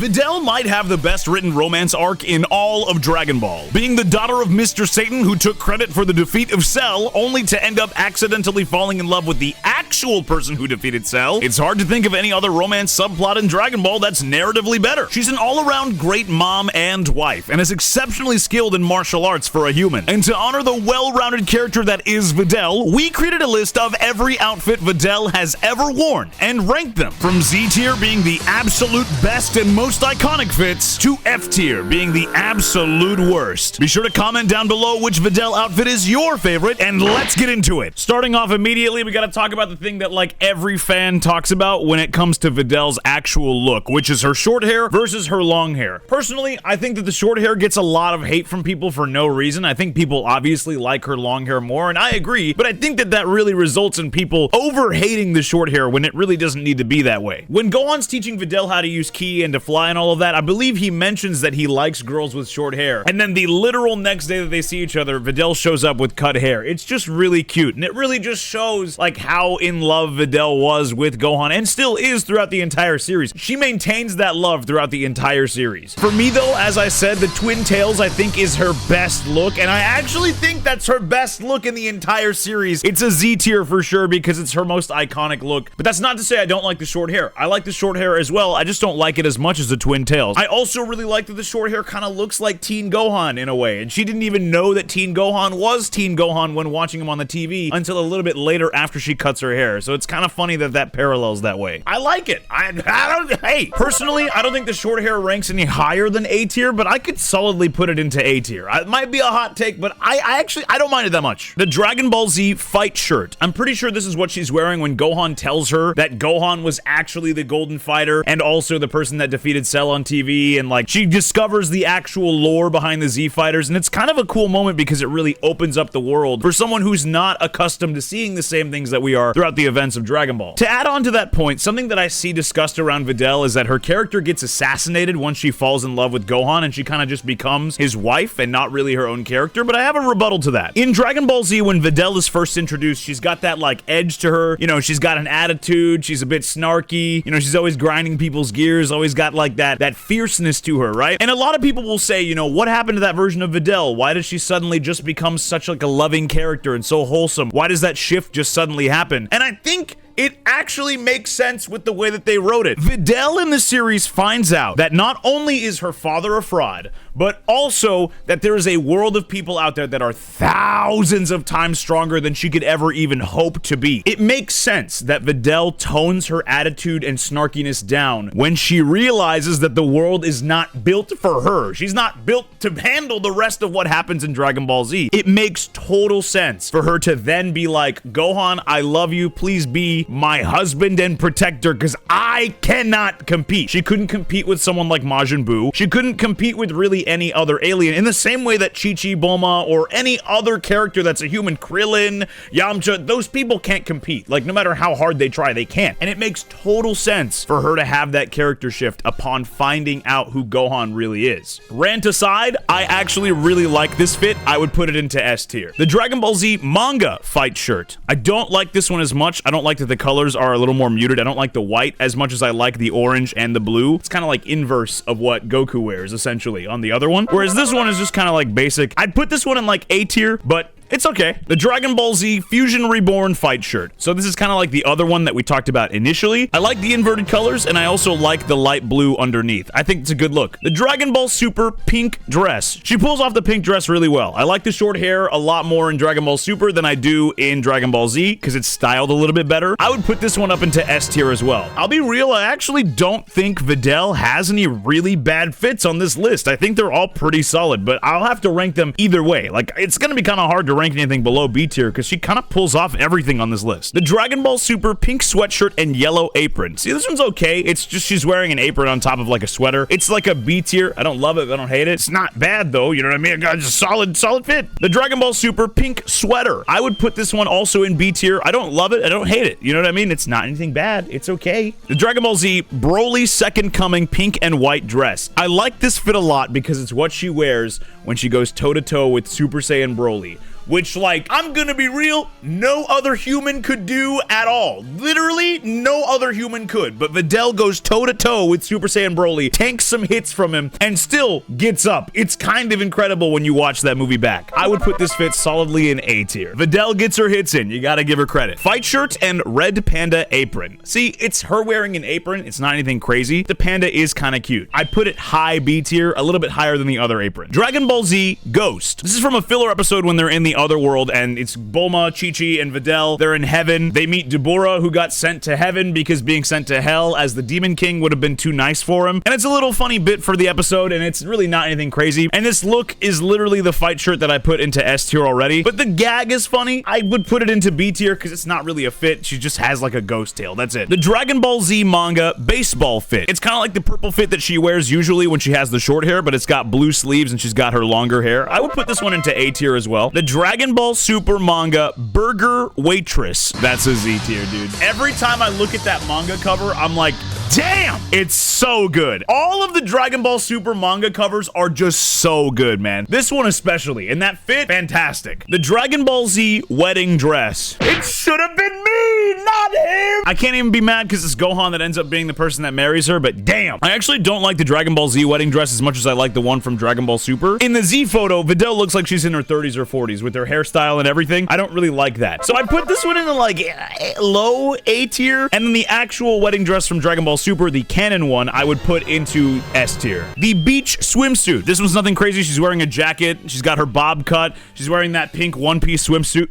Videl might have the best written romance arc in all of Dragon Ball. Being the daughter of Mr. Satan who took credit for the defeat of Cell, only to end up accidentally falling in love with the actual person who defeated Cell, it's hard to think of any other romance subplot in Dragon Ball that's narratively better. She's an all-around great mom and wife, and is exceptionally skilled in martial arts for a human. And to honor the well-rounded character that is Videl, we created a list of every outfit Videl has ever worn, and ranked them, from Z tier being the absolute best and most iconic fits, to F tier being the absolute worst. Be sure to comment down below which Videl outfit is your favorite, and let's get into it. Starting off immediately, we gotta talk about the thing that like every fan talks about when it comes to Videl's actual look, which is her short hair versus her long hair. Personally, I think that the short hair gets a lot of hate from people for no reason. I think people obviously like her long hair more, and I agree, but I think that that really results in people over-hating the short hair when it really doesn't need to be that way. When Gohan's teaching Videl how to use ki and to fly and all of that, I believe he mentions that he likes girls with short hair, and then the literal next day that they see each other, Videl shows up with cut hair. It's just really cute, and it really just shows like how in love Videl was with Gohan, and still is throughout the entire series. She maintains that love throughout the entire series. For me though, as I said, the twin tails I think is her best look, and I actually think that's her best look in the entire series. It's a Z tier for sure because it's her most iconic look, but that's not to say I don't like the short hair. I like the short hair as well, I just don't like it as much as the twin tails. I also really like that the short hair kind of looks like Teen Gohan in a way, and she didn't even know that Teen Gohan was Teen Gohan when watching him on the TV until a little bit later after she cuts her hair, so it's kind of funny that that parallels that way. I like it. Hey, personally, I don't think the short hair ranks any higher than A tier, but I could solidly put it into A tier. It might be a hot take, but I don't mind it that much. The Dragon Ball Z fight shirt. I'm pretty sure this is what she's wearing when Gohan tells her that Gohan was actually the Golden Fighter and also the person that defeated Cell on TV, and like she discovers the actual lore behind the Z fighters, and it's kind of a cool moment because it really opens up the world for someone who's not accustomed to seeing the same things that we are throughout the events of Dragon Ball. To add on to that point, something that I see discussed around Videl is that her character gets assassinated once she falls in love with Gohan, and she kind of just becomes his wife and not really her own character, but I have a rebuttal to that. In Dragon Ball Z, when Videl is first introduced, she's got that like edge to her, you know, she's got an attitude, she's a bit snarky, you know, she's always grinding people's gears, always got like that fierceness to her, right? And a lot of people will say, you know, what happened to that version of Videl? Why did she suddenly just become such like a loving character and so wholesome? Why does that shift just suddenly happen? And I think it actually makes sense with the way that they wrote it. Videl in the series finds out that not only is her father a fraud, but also that there is a world of people out there that are thousands of times stronger than she could ever even hope to be. It makes sense that Videl tones her attitude and snarkiness down when she realizes that the world is not built for her. She's not built to handle the rest of what happens in Dragon Ball Z. It makes total sense for her to then be like, Gohan, I love you, please be my husband and protector, because I cannot compete. She couldn't compete with someone like Majin Buu. She couldn't compete with really any other alien in the same way that Chi-Chi, Bulma, or any other character that's a human, Krillin, Yamcha, those people can't compete. Like, no matter how hard they try, they can't. And it makes total sense for her to have that character shift upon finding out who Gohan really is. Rant aside, I actually really like this fit. I would put it into S tier. The Dragon Ball Z manga fight shirt. I don't like this one as much. I don't like that the colors are a little more muted. I don't like the white as much as I like the orange and the blue. It's kind of like inverse of what Goku wears, essentially, on the other one. Whereas this one is just kind of like basic. I'd put this one in like A tier, but it's okay. The Dragon Ball Z Fusion Reborn fight shirt. So this is kind of like the other one that we talked about initially. I like the inverted colors, and I also like the light blue underneath. I think it's a good look. The Dragon Ball Super pink dress. She pulls off the pink dress really well. I like the short hair a lot more in Dragon Ball Super than I do in Dragon Ball Z, because it's styled a little bit better. I would put this one up into S tier as well. I'll be real, I actually don't think Videl has any really bad fits on this list. I think they're all pretty solid, but I'll have to rank them either way. Like, it's gonna be kind of hard to rank anything below B tier because she kind of pulls off everything on this list. The Dragon Ball Super pink sweatshirt and yellow apron. See, this one's okay. It's just she's wearing an apron on top of like a sweater. It's like a B tier. I don't love it. I don't hate it. It's not bad though. You know what I mean? It's a solid fit. The Dragon Ball Super pink sweater. I would put this one also in B tier. I don't love it. I don't hate it. You know what I mean? It's not anything bad. It's okay. The Dragon Ball Z Broly Second Coming pink and white dress. I like this fit a lot because it's what she wears when she goes toe-to-toe with Super Saiyan Broly. which, like, I'm gonna be real, no other human could do at all. Literally, no other human could. But Videl goes toe-to-toe with Super Saiyan Broly, tanks some hits from him, and still gets up. It's kind of incredible when you watch that movie back. I would put this fit solidly in A tier. Videl gets her hits in. You gotta give her credit. Fight shirt and red panda apron. See, it's her wearing an apron. It's not anything crazy. The panda is kind of cute. I put it high B tier, a little bit higher than the other apron. Dragon Ball Z Ghost. This is from a filler episode when they're in the other world, and it's Bulma, Chi-Chi, and Videl. They're in heaven. They meet Deborah, who got sent to heaven because being sent to hell as the Demon King would have been too nice for him. And it's a little funny bit for the episode, and it's really not anything crazy. And this look is literally the fight shirt that I put into S tier already. But the gag is funny. I would put it into B tier because it's not really a fit. She just has like a ghost tail. That's it. The Dragon Ball Z manga baseball fit. It's kind of like the purple fit that she wears usually when she has the short hair, but it's got blue sleeves and she's got her longer hair. I would put this one into A tier as well. The Dragon Ball Super manga burger waitress. That's a Z tier, dude. Every time I look at that manga cover, I'm like, damn, it's so good. All of the Dragon Ball Super manga covers are just so good, man. This one especially, and that fit, fantastic. The Dragon Ball Z wedding dress. It should have been me, not him. I can't even be mad because it's Gohan that ends up being the person that marries her, but damn. I actually don't like the Dragon Ball Z wedding dress as much as I like the one from Dragon Ball Super. In the Z photo, Videl looks like she's in her 30s or 40s with her hairstyle and everything. I don't really like that. So I put this one in the like low A tier, and then the actual wedding dress from Dragon Ball Super, the canon one, I would put into S tier. The beach swimsuit. This was nothing crazy. She's wearing a jacket. She's got her bob cut. She's wearing that pink one-piece swimsuit.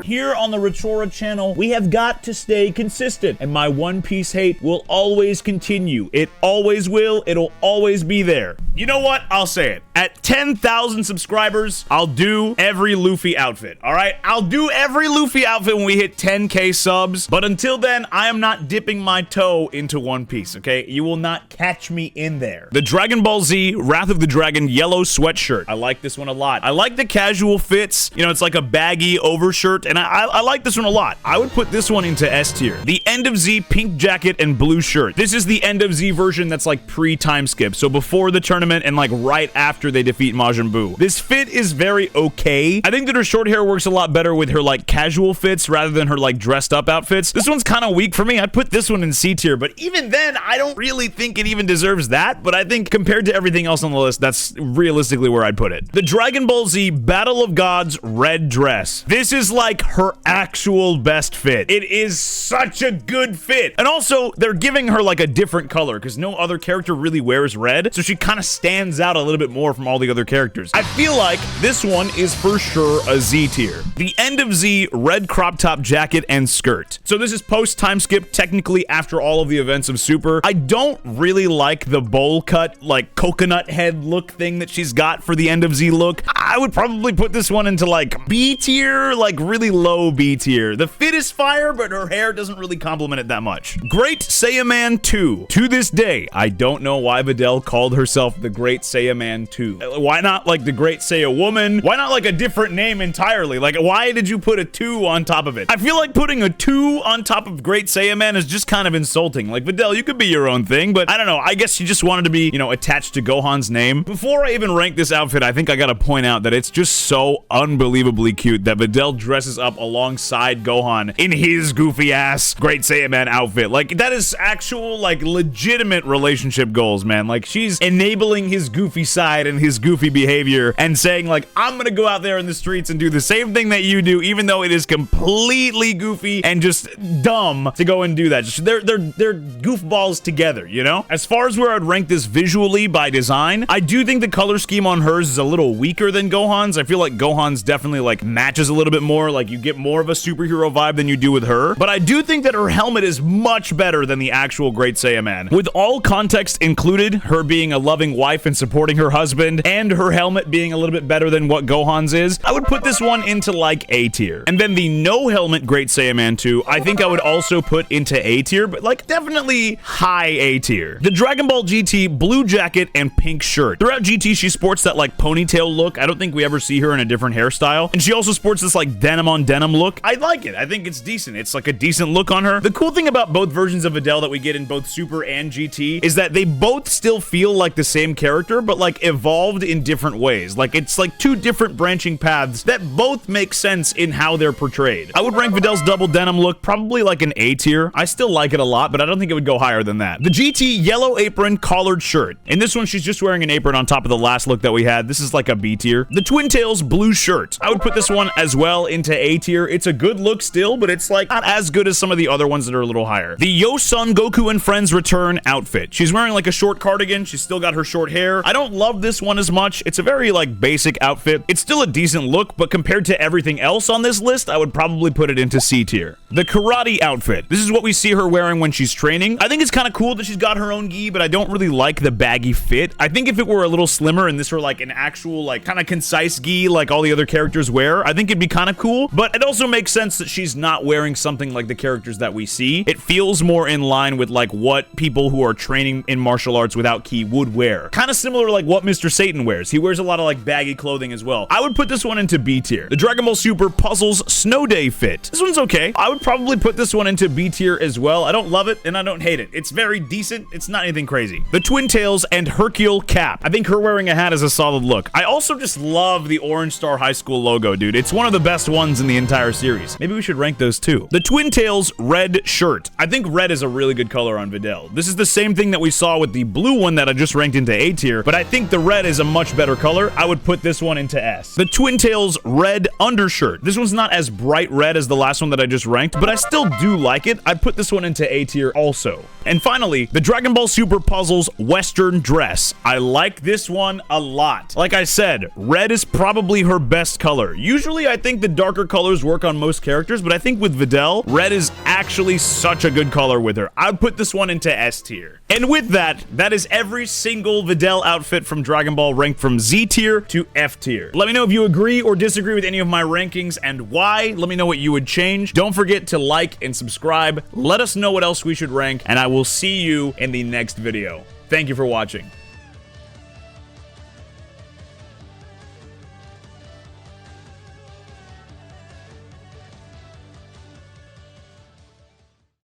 Here on the Retrora channel, we have got to stay consistent, and my One Piece hate will always continue. It always will. It'll always be there. You know what? I'll say it. At 10,000 subscribers, I'll do every Luffy outfit, all right? I'll do every Luffy outfit when we hit 10K subs, but until then, I am not dipping my toe into One Piece, okay? You will not catch me in there. The Dragon Ball Z Wrath of the Dragon yellow sweatshirt. I like this one a lot. I like the casual fits. You know, it's like a baggy overshirt, and I like this one a lot. I would put this one into S tier. The End of Z pink jacket and blue shirt. This is the End of Z version that's like pre-time skip, so before the tournament and like right after they defeat Majin Buu. This fit is very okay. I think that her short hair works a lot better with her like casual fits rather than her like dressed up outfits. This one's kind of weak for me. I'd put this one in C tier, but even then, I don't really think it even deserves that, but I think compared to everything else on the list, that's realistically where I'd put it. The Dragon Ball Z Battle of Gods red dress. This is like her actual best fit. It is such a good fit. And also, they're giving her like a different color because no other character really wears red, so she kind of stands out a little bit more from all the other characters. I feel like this one is for sure a Z tier. The End of Z red crop top jacket and skirt. So this is post time skip, technically after all of the events of Super. I don't really like the bowl cut, like coconut head look thing that she's got for the End of Z look. I would probably put this one into like B tier, like really low B tier. The fit is fire, but her hair doesn't really complement it that much. Great Saiyaman 2. To this day, I don't know why Videl called herself the Great Saiyaman 2. Why not like the Great Saiya Woman? Why not like a different name entirely? Like, why did you put a 2 on top of it? I feel like putting a 2 on top of Great Saiyaman is just kind of insulting. Like, Videl, you could be your own thing, but I don't know. I guess she just wanted to be, you know, attached to Gohan's name. Before I even rank this outfit, I think I gotta point out that it's just so unbelievably cute that Videl dresses up alongside Gohan in his goofy ass Great Saiyaman outfit. Like, that is actual, like, legitimate relationship goals, man. Like, she's enabling his goofy side and his goofy behavior and saying, like, I'm gonna go out there in the streets and do the same thing that you do, even though it is completely goofy and just dumb to go and do that. Just, they're goofballs together, you know? As far as where I'd rank this visually by design, I do think the color scheme on hers is a little weaker than Gohan's. I feel like Gohan's definitely, like, matches a little bit more. Like, you get more of a superhero vibe than you do with her. But I do think that her helmet is much better than the actual Great Saiyaman. With all context included, her being a loving wife and supporting her husband, and her helmet being a little bit better than what Gohan's is, I would put this one into like A tier. And then the no helmet Great Saiyaman 2, I think I would also put into A tier, but like definitely high A tier. The Dragon Ball GT blue jacket and pink shirt. Throughout GT, she sports that like ponytail look. I don't think we ever see her in a different hairstyle. And she also sports this like denim on denim look. I like it. I think it's decent. It's like a decent look on her. The cool thing about both versions of Videl that we get in both Super and GT is that they both still feel like the same character, but like evolve evolved in different ways. Like, it's like two different branching paths that both make sense in how they're portrayed. I would rank Videl's double denim look probably like an A tier. I still like it a lot, but I don't think it would go higher than that. The GT yellow apron collared shirt. In this one, she's just wearing an apron on top of the last look that we had. This is like a B tier. The Twin Tails blue shirt. I would put this one as well into A tier. It's a good look still, but it's like not as good as some of the other ones that are a little higher. The Yo Son Goku and Friends Return outfit. She's wearing like a short cardigan. She's still got her short hair. I don't love this one as much. It's a very like basic outfit. It's still a decent look, but compared to everything else on this list, I would probably put it into C tier. The karate outfit. This is what we see her wearing when she's training. I think it's kind of cool that she's got her own gi, but I don't really like the baggy fit. I think if it were a little slimmer and this were like an actual like kind of concise gi like all the other characters wear, I think it'd be kind of cool, but it also makes sense that she's not wearing something like the characters that we see. It feels more in line with like what people who are training in martial arts without ki would wear. Kind of similar to like what Mr. Satan wears. He wears a lot of like baggy clothing as well. I would put this one into B tier. The Dragon Ball Super Puzzles Snow Day fit. This one's okay. I would probably put this one into B tier as well. I don't love it and I don't hate it. It's very decent. It's not anything crazy. The Twin Tails and Hercule cap. I think her wearing a hat is a solid look. I also just love the Orange Star High School logo, dude. It's one of the best ones in the entire series. Maybe we should rank those too. The Twin Tails red shirt. I think red is a really good color on Videl. This is the same thing that we saw with the blue one that I just ranked into A tier, but I think the red is a much better color. I would put this one into S. The Twin Tails red undershirt. This one's not as bright red as the last one that I just ranked, but I still do like it. I'd put this one into A tier also. And finally, the Dragon Ball Super Puzzles Western dress. I like this one a lot. Like I said, red is probably her best color. Usually, I think the darker colors work on most characters, but I think with Videl, red is actually such a good color with her. I'd put this one into S tier. And with that, that is every single Videl outfit from Dragon Ball ranked from Z tier to F tier. Let me know if you agree or disagree with any of my rankings and why. Let me know what you would change. Don't forget to like and subscribe. Let us know what else we should rank, and I will see you in the next video. Thank you for watching.